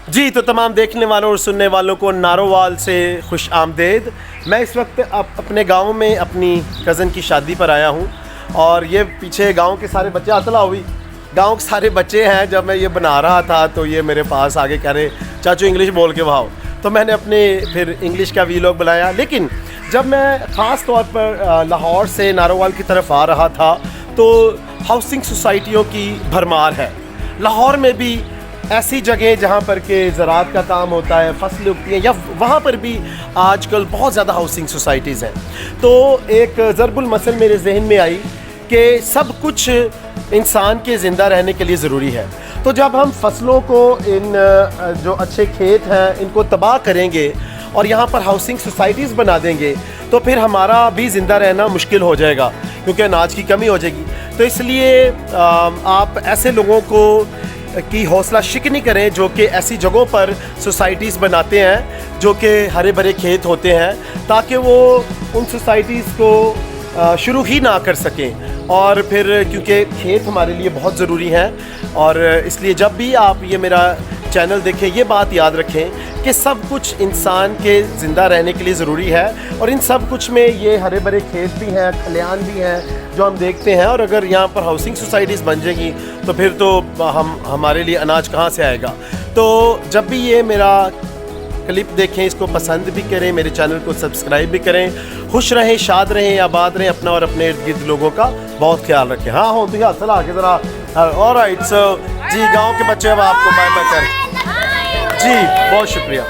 जी तो तमाम देखने वालों और सुनने वालों को नारोवाल से खुश आमदेद। मैं इस वक्त अपने गांव में अपनी कज़न की शादी पर आया हूं और ये पीछे गांव के सारे बच्चे अतला हुई गांव के सारे बच्चे हैं। जब मैं ये बना रहा था तो ये मेरे पास आगे कह रहे चाचू इंग्लिश बोल के भाओ, तो मैंने अपने फिर इंग्लिश का वीलॉग बनाया। लेकिन जब मैं ख़ास तौर पर लाहौर से नारोवाल की तरफ आ रहा था तो हाउसिंग सोसाइटियों की भरमार है। लाहौर में भी ऐसी जगह जहाँ पर के ज़राअत का काम होता है, फसलें उगती हैं, या वहाँ पर भी आजकल बहुत ज़्यादा हाउसिंग सोसाइटीज़ हैं। तो एक ज़रबुल मसल मेरे जहन में आई कि सब कुछ इंसान के ज़िंदा रहने के लिए ज़रूरी है। तो जब हम फसलों को, इन जो अच्छे खेत हैं, इनको तबाह करेंगे और यहाँ पर हाउसिंग सोसाइटीज़ बना देंगे तो फिर हमारा भी ज़िंदा रहना मुश्किल हो जाएगा, क्योंकि अनाज की कमी हो जाएगी। तो इसलिए आप ऐसे लोगों को की हौसला शिकनी करें जो कि ऐसी जगहों पर सोसाइटीज़ बनाते हैं जो कि हरे भरे खेत होते हैं, ताकि वो उन सोसाइटीज़ को शुरू ही ना कर सकें। और फिर क्योंकि खेत हमारे लिए बहुत ज़रूरी हैं, और इसलिए जब भी आप ये मेरा चैनल देखें ये बात याद रखें कि सब कुछ इंसान के ज़िंदा रहने के लिए ज़रूरी है। और इन सब कुछ में ये हरे भरे खेत भी हैं, खलियान भी हैं जो हम देखते हैं। और अगर यहाँ पर हाउसिंग सोसाइटीज़ बन जाएंगी तो फिर तो हमारे लिए अनाज कहाँ से आएगा। तो जब भी ये मेरा क्लिप देखें, इसको पसंद भी करें, मेरे चैनल को सब्सक्राइब भी करें। खुश रहें, शाद रहें, आबाद रहें, अपना और अपने इर्द गिर्द लोगों का बहुत ख्याल रखें। हाँ हो तो हाथ चला के ज़रा। ऑलराइट, सो जी गांव के बच्चे अब आपको बाय बाय करें। जी बहुत शुक्रिया।